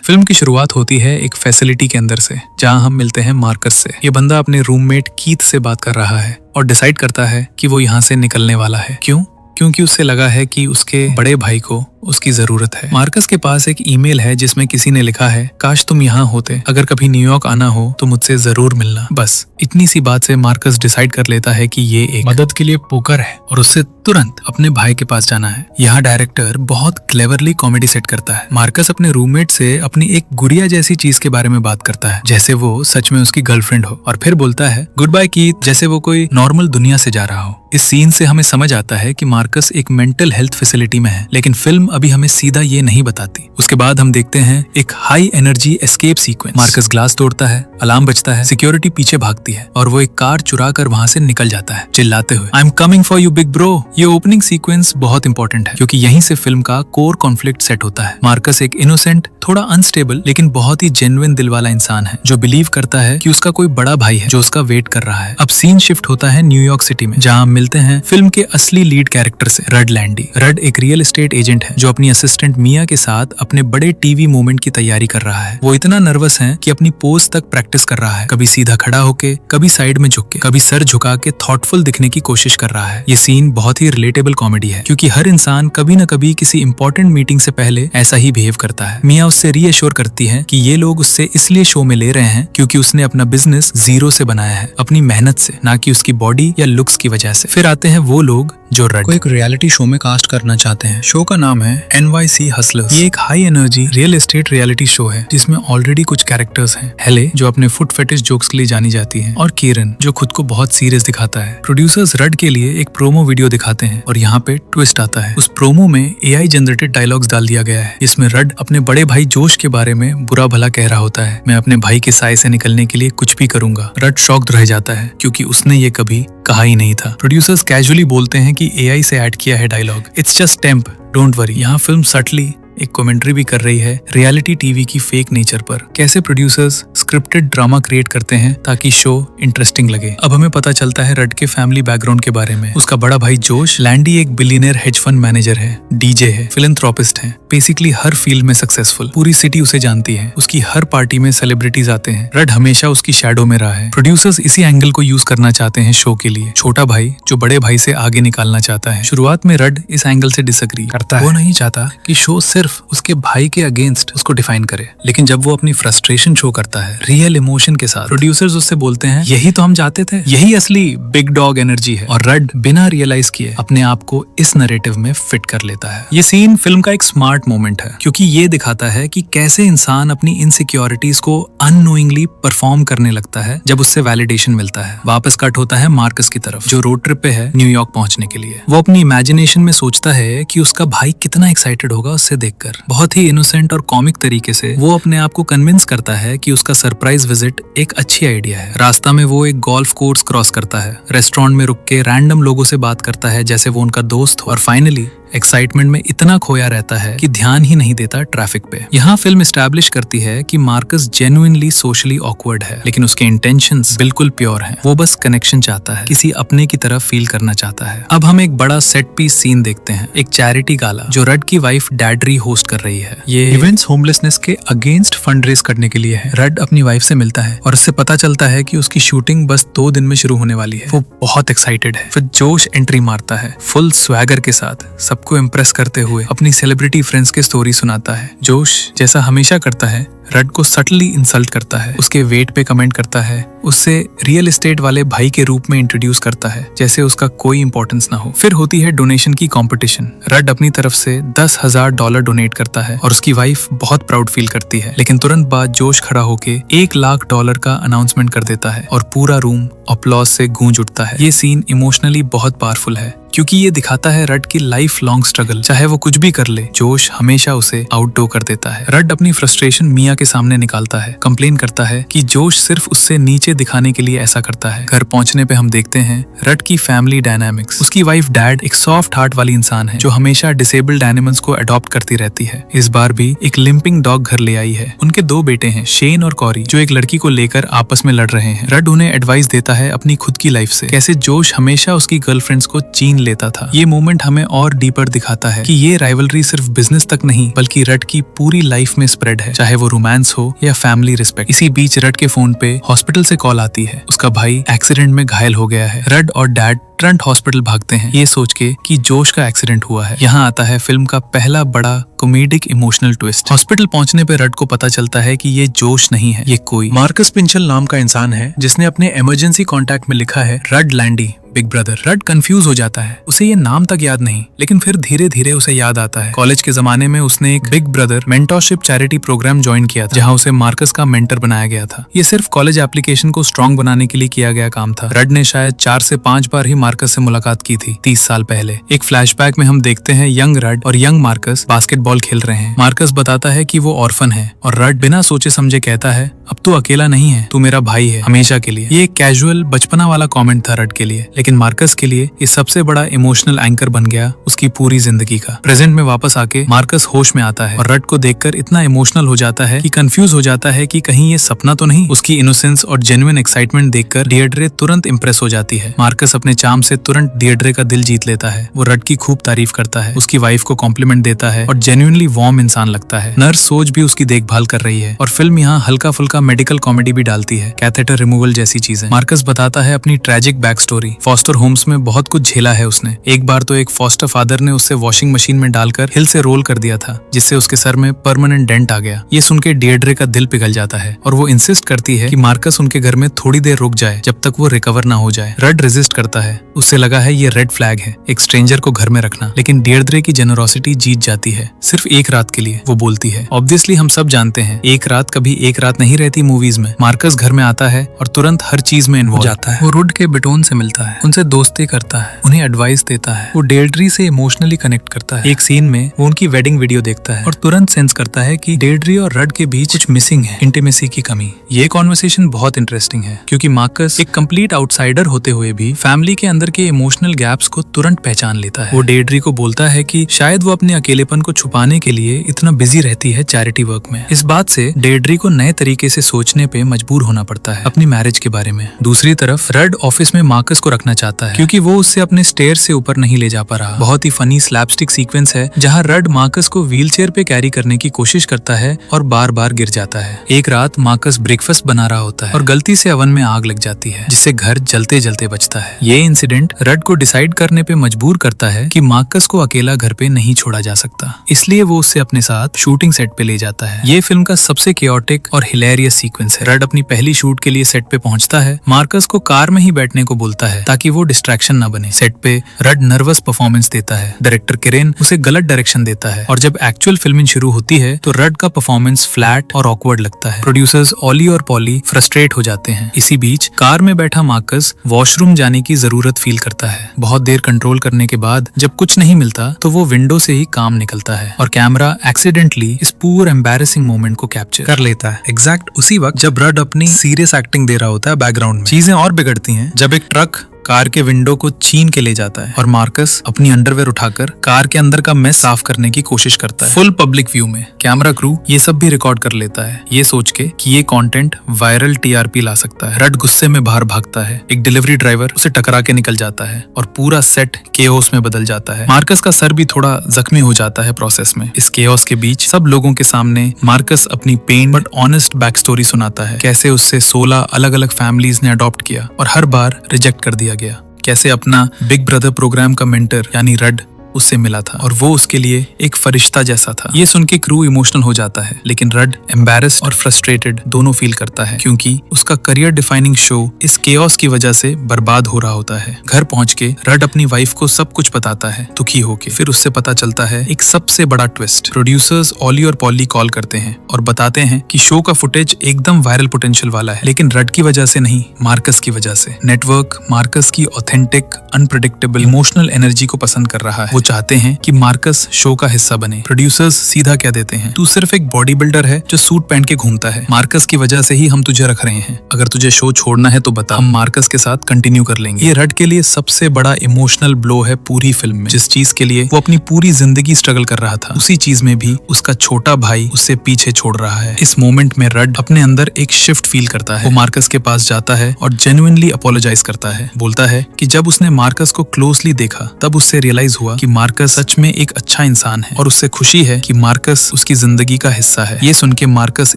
Film की शुरुआत होती है एक फैसिलिटी के अंदर से, जहां हम मिलते हैं मार्कस से। ये बंदा अपने रूममेट कीथ से बात कर रहा है और डिसाइड करता है कि वो यहाँ से निकलने वाला है। क्यों? क्योंकि उससे लगा है कि उसके बड़े भाई को उसकी जरूरत है। मार्कस के पास एक ईमेल है जिसमें किसी ने लिखा है, काश तुम यहाँ होते, अगर कभी न्यूयॉर्क आना हो तो मुझसे जरूर मिलना। बस इतनी सी बात से मार्कस डिसाइड कर लेता है कि ये एक मदद के लिए पोकर है और उससे तुरंत अपने भाई के पास जाना है। यहाँ डायरेक्टर बहुत क्लेवरली कॉमेडी सेट करता है। मार्कस अपने रूममेट से अपनी एक गुड़िया जैसी चीज के बारे में बात करता है, जैसे वो सच में उसकी गर्लफ्रेंड हो, और फिर बोलता है गुड बाय कीथ, जैसे वो कोई नॉर्मल दुनिया से जा रहा हो। इस सीन से हमें समझ आता है कि मार्कस एक मेंटल हेल्थ फैसिलिटी में है, लेकिन फिल्म अभी हमें सीधा ये नहीं बताती। उसके बाद हम देखते हैं एक high energy escape sequence. Marcus glass तोड़ता है, अलार्म बजता है, सिक्योरिटी पीछे भागती है और वो एक कार चुरा कर वहाँ से निकल जाता है चिल्लाते हुए, I am coming for you big bro. ये ओपनिंग सीक्वेंस बहुत इंपॉर्टेंट है क्योंकि यहीं से फिल्म का कोर कॉन्फ्लिक्ट सेट होता है। मार्कस एक इनोसेंट, थोड़ा अनस्टेबल लेकिन बहुत ही जेन्युइन दिल वाला इंसान है जो बिलीव करता है कि उसका कोई बड़ा भाई है जो उसका वेट कर रहा है। अब सीन शिफ्ट होता है न्यूयॉर्क सिटी में, जहाँ मिलते हैं फिल्म के असली लीड कैरेक्टर से, रड लैंडी। रड एक रियल एस्टेट एजेंट है जो अपनी असिस्टेंट मिया के साथ अपने बड़े टीवी मूवमेंट की तैयारी कर रहा है। वो इतना नर्वस है कि अपनी पोज तक प्रैक्टिस कर रहा है, कभी सीधा खड़ा होके, कभी साइड में झुक के, कभी सर झुका के थॉटफुल दिखने की कोशिश कर रहा है। ये सीन बहुत ही रिलेटेबल कॉमेडी है क्योंकि हर इंसान कभी न कभी किसी इंपॉर्टेंट मीटिंग से पहले ऐसा ही बिहेव करता है। मिया उससे रीअश्योर करती है कि ये लोग उससे इसलिए शो में ले रहे हैं क्योंकि उसने अपना बिजनेस जीरो से बनाया है, अपनी मेहनत से, ना कि उसकी बॉडी या लुक्स की वजह से। फिर आते हैं वो लोग जो रड को एक रियलिटी शो में कास्ट करना चाहते हैं। शो का नाम है NYC हसलर्स। ये एक high energy real estate reality show है जिसमें ऑलरेडी कुछ कैरेक्टर्स हैं। हेले जो अपने फुट फेटिश जोक्स के लिए जानी जाती है, और किरण जो खुद को बहुत सीरियस दिखाता है। प्रोड्यूसर्स रड के लिए एक प्रोमो वीडियो दिखाते हैं और यहाँ पे ट्विस्ट आता है। उस प्रोमो में AI जनरेटेड डायलॉग्स डाल दिया गया है। इसमें रड अपने बड़े भाई जोश के बारे में बुरा भला कह रहा होता है, मैं अपने भाई के साय से निकलने के लिए कुछ भी करूंगा। रड शॉक्ड रह जाता है क्योंकि उसने ये कभी कहा ही नहीं था। प्रोड्यूसर्स कैजुअली बोलते हैं कि AI से ऐड किया है dialogue, it's just temp, don't worry. यहाँ फिल्म सटली एक कमेंट्री भी कर रही है रियलिटी टीवी की फेक नेचर पर। कैसे प्रोड्यूसर्स स्क्रिप्टेड ड्रामा क्रिएट करते हैं ताकि शो इंटरेस्टिंग लगे। अब हमें पता चलता है रड के फैमिली बैकग्राउंड के बारे में। उसका बड़ा भाई जोश लैंडी एक बिलियनर हेज फंड मैनेजर है, डीजे है, फिलैंथ्रोपिस्ट है, बेसिकली हर फील्ड में सक्सेसफुल। पूरी सिटी उसे जानती है, उसकी हर पार्टी में सेलिब्रिटीज आते हैं। रड हमेशा उसकी शैडो में रहा है। प्रोड्यूसर्स इसी एंगल को यूज करना चाहते हैं शो के लिए। छोटा भाई जो बड़े भाई से आगे निकालना चाहता है। शुरुआत में रड इस एंगल से डिसएग्री करता है। वो नहीं चाहता कि शो सिर्फ उसके भाई के अगेंस्ट उसको डिफाइन करे, लेकिन जब वो अपनी फ्रस्ट्रेशन शो करता है रियल इमोशन के साथ, प्रोड्यूसर्स उससे बोलते हैं यही तो हम चाहते थे, यही असली बिग डॉग एनर्जी है। और रड बिना रियलाइज किए अपने आप को इस नैरेटिव में फिट कर लेता है। ये सीन फिल्म का एक स्मार्ट मोमेंट है क्योंकि ये दिखाता है कि कैसे इंसान अपनी इनसिक्योरिटीज को अननोइंगली परफॉर्म करने लगता है जब उससे वैलिडेशन मिलता है। वापस कट होता है मार्कस की तरफ जो रोड ट्रिप पे है न्यूयॉर्क पहुंचने के लिए। वो अपनी इमेजिनेशन में सोचता है कि उसका भाई कितना एक्साइटेड होगा उससे देखकर। बहुत ही इनोसेंट और कॉमिक तरीके से वो अपने आप को कन्विंस करता है कि उसका सरप्राइज विजिट एक अच्छी आइडिया है। रास्ता में वो एक गोल्फ कोर्स क्रॉस करता है, रेस्टोरेंट में रुक के रैंडम लोगों से बात करता है जैसे वो उनका दोस्त हो, और फाइनली एक्साइटमेंट में इतना खोया रहता है कि ध्यान ही नहीं देता ट्रैफिक पे। यहाँ फिल्म एस्टैब्लिश करती है कि मार्कस जेन्युइनली सोशली ऑकवर्ड है, लेकिन उसके इंटेंशंस बिल्कुल प्योर हैं। वो बस कनेक्शन चाहता है, किसी अपने की तरफ फील करना चाहता है। अब हम एक बड़ा सेट पीस सीन देखते हैं, एक चैरिटी गाला जो रड की वाइफ डैडरी होस्ट कर रही है। ये इवेंट्स होमलेसनेस के अगेंस्ट फंड रेज करने के लिए है। रड अपनी वाइफ से मिलता है और उससे पता चलता है कि उसकी शूटिंग बस 2 दिन में शुरू होने वाली है। वो बहुत एक्साइटेड है। फिर जोश एंट्री मारता है फुल स्वैगर के साथ, सबको इम्प्रेस करते हुए अपनी सेलिब्रिटी फ्रेंड्स की स्टोरी सुनाता है। जोश जैसा हमेशा करता है रड को सटली इंसल्ट करता है, उसके वेट पे कमेंट करता है, उससे रियल एस्टेट वाले भाई के रूप में इंट्रोड्यूस करता है जैसे उसका कोई इंपॉर्टेंस ना हो। फिर होती है डोनेशन की कंपटीशन। रड अपनी तरफ से $10,000 डोनेट करता है और उसकी वाइफ बहुत प्राउड फील करती है, लेकिन तुरंत बाद जोश खड़ा होके $1 लाख का अनाउंसमेंट कर देता है और पूरा रूम अपलॉज से गूंज उठता है। ये सीन इमोशनली बहुत पावरफुल है क्योंकि ये दिखाता है रड की लाइफ लॉन्ग स्ट्रगल। चाहे वो कुछ भी कर ले, जोश हमेशा उसे आउटडो कर देता है। रड अपनी फ्रस्ट्रेशन मिया के सामने निकालता है, कंप्लेन करता है कि जोश सिर्फ उससे नीचे दिखाने के लिए ऐसा करता है। घर पहुंचने पे हम देखते हैं रड की फैमिली डायनामिक्स। उसकी वाइफ डैड एक सॉफ्ट हार्ट वाली इंसान है जो हमेशा डिसेबल्ड एनिमल्स को अडॉप्ट करती रहती है। इस बार भी एक लिंपिंग डॉग घर ले आई है। उनके 2 बेटे हैं, शेन और कॉरी, जो एक लड़की को लेकर आपस में लड़ रहे हैं। रड उन्हें एडवाइस देता है अपनी खुद की लाइफ से, कैसे जोश हमेशा उसकी गर्लफ्रेंड्स को चीन लेता था। ये मोमेंट हमें और डीपर दिखाता है कि ये राइवलरी सिर्फ बिजनेस तक नहीं बल्कि रड की पूरी लाइफ में स्प्रेड है, चाहे वो रोमांस हो या फैमिली रिस्पेक्ट। इसी बीच रड के फोन पे हॉस्पिटल से कॉल आती है, उसका भाई एक्सीडेंट में घायल हो गया है। रड और डैड तुरंत हॉस्पिटल भागते हैं ये सोच के कि जोश का एक्सीडेंट हुआ है। यहाँ आता है फिल्म का पहला बड़ा कॉमेडिक इमोशनल ट्विस्ट। हॉस्पिटल पहुंचने पे रड को पता चलता है कि ये जोश नहीं है, ये कोई मार्कस पिंचल नाम का इंसान है जिसने अपने इमरजेंसी कॉन्टैक्ट में लिखा है रड लैंडी बिग ब्रदर। रड कंफ्यूज हो जाता है, उसे ये नाम तक याद नहीं, लेकिन फिर धीरे धीरे उसे याद आता है। कॉलेज के जमाने में उसने एक big brother mentorship charity programme join किया था जहां उसे मार्कस का मेंटर बनाया गया था। ये सिर्फ कॉलेज एप्लीकेशन को स्ट्रॉन्ग बनाने के लिए किया गया काम था। रड ने शायद 4 से 5 बार ही मार्कस से मुलाकात की थी 30 साल पहले। एक फ्लैशबैक में हम देखते हैं यंग रड और यंग मार्कस बास्केटबॉल खेल रहे हैं। मार्कस बताता है कि वो ऑर्फन है और रड बिना सोचे समझे कहता है अब तू अकेला नहीं है, तू मेरा भाई है हमेशा के लिए। ये एक कैजुअल बचपना वाला कमेंट था रड के लिए, लेकिन मार्कस के लिए ये सबसे बड़ा इमोशनल एंकर बन गया उसकी पूरी जिंदगी का। प्रेजेंट में वापस आके मार्कस होश में आता है और रड को देखकर इतना इमोशनल हो जाता है कि कंफ्यूज हो जाता है कि कहीं ये सपना तो नहीं। उसकी इनोसेंस और जेन्युइन एक्साइटमेंट देखकर डिएड्रे तुरंत इंप्रेस हो जाती है। मार्कस अपने चार्म से तुरंत डिएड्रे का दिल जीत लेता है। वो रड की खूब तारीफ करता है, उसकी वाइफ को कॉम्प्लीमेंट देता है और जेन्युइनली वार्म इंसान लगता है। नर्स सोच भी उसकी देखभाल कर रही है और फिल्म यहाँ हल्का फुल्का मेडिकल कॉमेडी भी डालती है, कैथेटर रिमूवल जैसी चीजें। मार्कस बताता है अपनी tragic back story. Foster homes में बहुत कुछ झेला है उसने। एक बार तो एक फॉस्टर फादर ने उसे वॉशिंग मशीन में डालकर हिल से रोल कर दिया था जिससे उसके सर में परमानेंट डेंट आ गया। ये सुन के डिएड्रे का दिल पिघल जाता है और वो इंसिस्ट करती है कि मार्कस उनके घर में थोड़ी देर रुक जाए जब तक वो रिकवर ना हो जाए। रड रेजिस्ट करता है, उससे लगा है ये रेड फ्लैग है एक स्ट्रेंजर को घर में रखना, लेकिन डिएड्रे की जेनरोसिटी जीत जाती है। सिर्फ एक रात के लिए वो बोलती है। ऑब्वियसली हम सब जानते हैं एक रात कभी एक रात नहीं रहती मूवीज में। मार्कस घर में आता है और तुरंत हर चीज में इन्वॉल्व हो जाता है। वो रुड के बिटोन से मिलता है, उनसे दोस्ती करता है, उन्हें एडवाइस देता है, वो डिएड्रे से इमोशनली कनेक्ट करता है। एक सीन में वो उनकी वेडिंग वीडियो देखता है और तुरंत सेंस करता है कि डिएड्रे और रड के बीच कुछ मिसिंग है, इंटीमेसी की कमी। ये कॉन्वर्सेशन बहुत इंटरेस्टिंग है क्योंकि मार्कस एक कंप्लीट आउटसाइडर होते हुए भी फैमिली के अंदर के इमोशनल गैप्स को तुरंत पहचान लेता है। वो डिएड्रे को बोलता है कि शायद वो अपने अकेलेपन को छुपाने के लिए इतना बिजी रहती है चैरिटी वर्क में। इस बात से डिएड्रे को नए तरीके से सोचने पे मजबूर होना पड़ता है अपनी मैरिज के बारे में। दूसरी तरफ रड ऑफिस में मार्कस को रखना चाहता है क्योंकि वो उससे अपने स्टेयर से ऊपर नहीं ले जा पा रहा। बहुत ही फनी स्लैपस्टिक सीक्वेंस है जहाँ रड मार्कस को व्हीलचेयर पे कैरी करने की कोशिश करता है और बार बार गिर जाता है। एक रात मार्कस ब्रेकफास्ट बना रहा होता है और गलती से ओवन में आग लग जाती है जिससे घर जलते जलते बचता है। ये इंसिडेंट रड को डिसाइड करने पे मजबूर करता है कि मार्कस को अकेला घर पे नहीं छोड़ा जा सकता, इसलिए वो उससे अपने साथ शूटिंग सेट पे ले जाता है। ये फिल्म का सबसे केओटिक और हिलेरियस सीक्वेंस है। रड अपनी पहली शूट के लिए सेट पे पहुंचता है, मार्कस को कार में ही बैठने को बोलता है ताकि वो डिस्ट्रैक्शन न बने। सेट पे रड नर्वस परफॉर्मेंस देता है, डायरेक्टर किरेन उसे गलत डायरेक्शन देता है और जब एक्चुअल फिल्मिंग शुरू होती है तो रड का परफॉर्मेंस फ्लैट और ऑकवर्ड लगता है। प्रोड्यूसर्स ऑली और पॉली फ्रस्ट्रेट हो जाते हैं। इसी बीच कार में बैठा मार्कस वॉशरूम जाने की जरूरत फील करता है। बहुत देर कंट्रोल करने के बाद जब कुछ नहीं मिलता तो वो विंडो से ही काम निकलता है और कैमरा एक्सीडेंटली इस पूरे एम्बैरेसिंग मोमेंट को कैप्चर कर लेता है। एग्जैक्ट उसी वक्त जब रड अपनी सीरियस एक्टिंग दे रहा होता है बैकग्राउंड में। चीजें और बिगड़ती हैं जब एक ट्रक कार के विंडो को छीन के ले जाता है और मार्कस अपनी अंडरवेयर उठाकर कार के अंदर का मेस साफ करने की कोशिश करता है। फुल पब्लिक व्यू में कैमरा क्रू ये सब भी रिकॉर्ड कर लेता है, ये सोच के कि ये कंटेंट वायरल टीआरपी ला सकता है। रड गुस्से में बाहर भागता है, एक डिलीवरी ड्राइवर उसे टकरा के निकल जाता है और पूरा सेट केओस में बदल जाता है। मार्कस का सर भी थोड़ा जख्मी हो जाता है प्रोसेस में। इस केओस के बीच सब लोगों के सामने मार्कस अपनी pen but honest back story सुनाता है, कैसे उससे 16 अलग अलग फैमिलीज ने अडॉप्ट किया और हर बार रिजेक्ट कर दिया गया, कैसे अपना बिग ब्रदर प्रोग्राम का मेंटर यानी रड उससे मिला था और वो उसके लिए एक फरिश्ता जैसा था। ये सुन के क्रू इमोशनल हो जाता है, लेकिन रड एम्बैरेस्ड और फ्रस्ट्रेटेड दोनों फील करता है क्योंकि उसका करियर डिफाइनिंग शो इस केओस की वजह से बर्बाद हो रहा होता है। घर पहुंच के रड अपनी वाइफ को सब कुछ बताता है दुखी होके। फिर उससे पता चलता है एक सबसे बड़ा ट्विस्ट। प्रोड्यूसर्स ऑली और पॉली कॉल करते हैं और बताते हैं कि शो का फुटेज एकदम वायरल पोटेंशियल वाला है, लेकिन रड की वजह से नहीं, मार्कस की वजह से। नेटवर्क मार्कस की ऑथेंटिक अनप्रेडिक्टेबल इमोशनल एनर्जी को पसंद कर रहा है। वो चाहते हैं कि मार्कस शो का हिस्सा बने। प्रोड्यूसर्स सीधा कह देते हैं, तू सिर्फ एक बॉडी बिल्डर है जो सूट पहन के घूमता है, मार्कस की वजह से ही हम तुझे रख रहे हैं, अगर तुझे शो छोड़ना है तो बता, हम मार्कस के साथ कंटिन्यू कर लेंगे। ये रड के लिए सबसे बड़ा इमोशनल ब्लो है पूरी फिल्म में। जिस चीज के लिए वो अपनी पूरी जिंदगी स्ट्रगल कर रहा था, उसी चीज में भी उसका छोटा भाई उससे पीछे छोड़ रहा है। इस मोमेंट में रड अपने अंदर एक शिफ्ट फील करता है। वो मार्कस के पास जाता है और जेन्युइनली अपोलोजाइज करता है। बोलता है कि जब उसने मार्कस को क्लोजली देखा तब उससे रियलाइज हुआ कि मार्कस सच में एक अच्छा इंसान है और उससे खुशी है कि मार्कस उसकी जिंदगी का हिस्सा है। ये सुन के मार्कस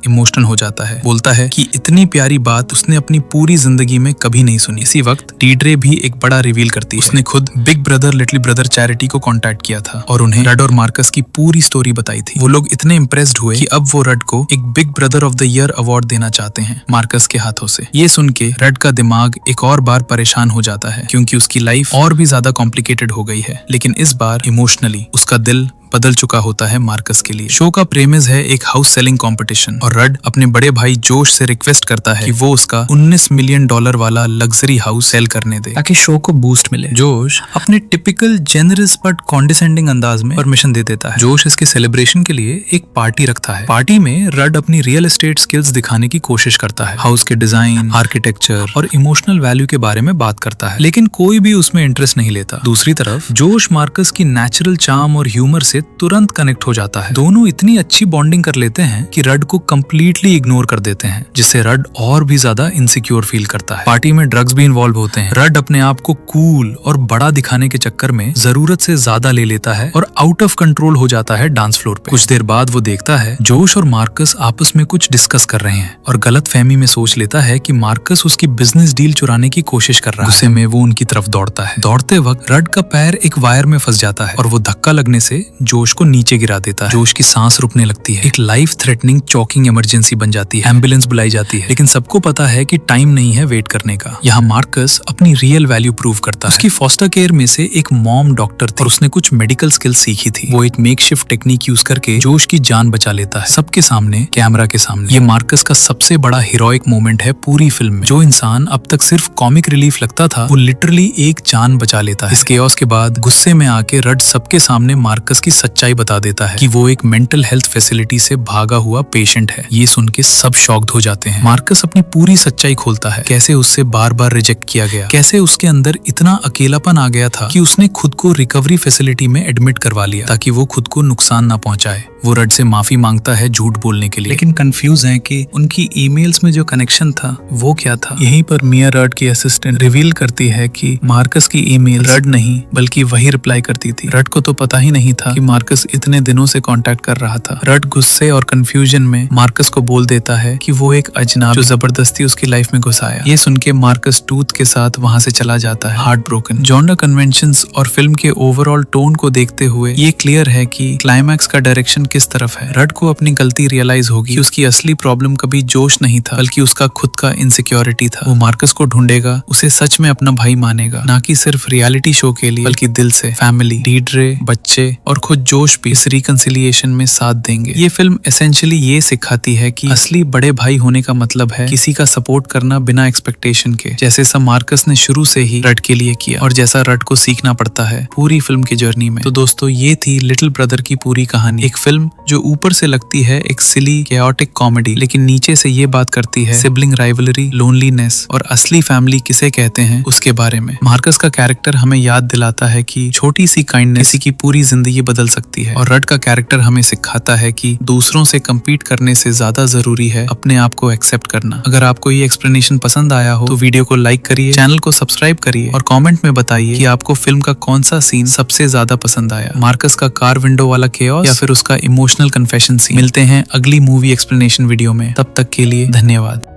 इमोशनल हो जाता है। बोलता है कि इतनी प्यारी बात उसने अपनी पूरी जिंदगी में कभी नहीं सुनी। इसी वक्त डीड्रे भी एक बड़ा रिवील करती है। उसने खुद big brother little brother charity को कांटेक्ट किया था और उन्हें रड और मार्कस की पूरी स्टोरी बताई थी। वो लोग इतने इम्प्रेस्ड हुए कि अब वो रड को एक big brother of the year award देना चाहते हैं मार्कस के हाथों से। ये सुन के रड का दिमाग एक और बार परेशान हो जाता है क्योंकि उसकी लाइफ और भी ज्यादा कॉम्प्लिकेटेड हो गई है, लेकिन इस बार इमोशनली उसका दिल बदल चुका होता है मार्कस के लिए। शो का प्रेमिस है एक हाउस सेलिंग कंपटीशन और रड अपने बड़े भाई जोश से रिक्वेस्ट करता है कि वो उसका $19 मिलियन वाला लग्जरी हाउस सेल करने दे ताकि शो को बूस्ट मिले। जोश अपने टिपिकल जेनरस बट कॉन्डिसेंडिंग अंदाज में परमिशन दे देता है। जोश इसके सेलिब्रेशन के लिए एक पार्टी रखता है। पार्टी में रड अपनी रियल एस्टेट स्किल्स दिखाने की कोशिश करता है। हाउस के डिजाइन, आर्किटेक्चर और इमोशनल वैल्यू के बारे में बात करता है, लेकिन कोई भी उसमें इंटरेस्ट नहीं लेता। दूसरी तरफ जोश मार्कस की नेचुरल चार्म और ह्यूमर से तुरंत कनेक्ट हो जाता है। दोनों इतनी अच्छी बॉन्डिंग कर लेते हैं कि रड को कंप्लीटली इग्नोर कर देते हैं, जिससे रड और भी ज्यादा इनसिक्योर फील करता है। पार्टी में ड्रग्स भी इन्वॉल्व होते हैं। रड अपने आप को कूल और बड़ा दिखाने के चक्कर में जरूरत से ज्यादा ले लेता है और आउट ऑफ कंट्रोल हो जाता है डांस फ्लोर पे। कुछ देर बाद वो देखता है जोश और मार्कस आपस में कुछ डिस्कस कर रहे हैं और गलत फहमी में सोच लेता है कि मार्कस उसकी बिजनेस डील चुराने की कोशिश कर रहा है। गुस्से में वो उनकी तरफ दौड़ता है। दौड़ते वक्त रड का पैर एक वायर में फंस जाता है और वो धक्का लगने से जोश को नीचे गिरा देता है। जोश की सांस रुकने लगती है। एक लाइफ थ्रेटनिंग चॉकिंग इमरजेंसी बन जाती है। एम्बुलेंस बुलाई जाती है, लेकिन सबको पता है कि टाइम नहीं है वेट करने का। यहाँ मार्कस अपनी रियल वैल्यू प्रूव करता है। उसकी फॉस्टर केयर में से एक मॉम डॉक्टर थी और उसने कुछ मेडिकल स्किल्स सीखी थी। वो एक मेकशिफ्ट टेक्निक यूज करके जोश की जान बचा लेता है, सबके सामने, कैमरा के सामने। ये मार्कस का सबसे बड़ा हीरोइक मोमेंट है पूरी फिल्म में। जो इंसान अब तक सिर्फ कॉमिक रिलीफ लगता था, वो लिटरली एक जान बचा लेता है। इस केओस के बाद गुस्से में आके रड सबके सामने मार्कस की सच्चाई बता देता है कि वो एक मेंटल हेल्थ फैसिलिटी से भागा हुआ पेशेंट है। ये सुन के सब शॉक्ड हो जाते हैं। मार्कस अपनी पूरी सच्चाई खोलता है, कैसे उससे बार बार रिजेक्ट किया गया, कैसे उसके अंदर इतना अकेलापन आ गया था कि उसने खुद को रिकवरी फैसिलिटी में एडमिट करवा लिया ताकि वो खुद को नुकसान ना पहुंचाए। वो रड से माफी मांगता है झूठ बोलने के लिए, लेकिन कंफ्यूज है कि उनकी ईमेल्स में जो कनेक्शन था वो क्या था। यहीं पर मिया रड की असिस्टेंट रिवील करती है कि मार्कस की ईमेल रड नहीं बल्कि वही रिप्लाई करती थी। रड को तो पता ही नहीं था कि मार्कस इतने दिनों से कांटेक्ट कर रहा था। रड गुस्से और कंफ्यूजन में मार्कस को बोल देता है कि वो एक अजनबी जो जबरदस्ती उसकी लाइफ में घुस आया। ये सुन के मार्कस टूथ के साथ वहां से चला जाता है, हार्ट ब्रोकन। जॉनर कन्वेंशंस और फिल्म के ओवरऑल टोन को देखते हुए ये क्लियर है कि क्लाइमैक्स का डायरेक्शन किस तरफ है। रड को अपनी गलती रियलाइज होगी कि उसकी असली प्रॉब्लम कभी जोश नहीं था बल्कि उसका खुद का इनसिक्योरिटी था। वो मार्कस को ढूंढेगा, उसे सच में अपना भाई मानेगा, ना कि सिर्फ रियलिटी शो के लिए बल्कि दिल से। फैमिली, डीड्रे, बच्चे और खुद जोश भी इस रिकंसिलिएशन में साथ देंगे। ये फिल्म एसेंशियली ये सिखाती है कि असली बड़े भाई होने का मतलब है किसी का सपोर्ट करना बिना एक्सपेक्टेशन के, जैसे सब मार्कस ने शुरू से ही रड के लिए किया और जैसा रड को सीखना पड़ता है पूरी फिल्म की जर्नी में। तो दोस्तों, ये थी लिटिल ब्रदर की पूरी कहानी। एक फिल्म जो ऊपर से लगती है एक सिली कैओटिक कॉमेडी, लेकिन नीचे से ये बात करती है सिबलिंग राइवलरी, लोनलीनेस और असली फैमिली किसे कहते हैं उसके बारे में। मार्कस का कैरेक्टर हमें याद दिलाता है कि छोटी सी काइंडनेस किसी की पूरी जिंदगी बदल सकती है और रड का कैरेक्टर हमें सिखाता है कि दूसरों से कम्पीट करने से ज्यादा जरूरी है अपने आप को एक्सेप्ट करना। अगर आपको ये एक्सप्लेनेशन पसंद आया हो तो वीडियो को लाइक करिए, चैनल को सब्सक्राइब करिए और कमेंट में बताइए कि आपको फिल्म का कौन सा सीन सबसे ज्यादा पसंद आया, मार्कस का कार विंडो वाला केओस या फिर उसका इमोशनल कन्फेशन सीन। मिलते हैं अगली मूवी एक्सप्लेनेशन वीडियो में, तब तक के लिए धन्यवाद।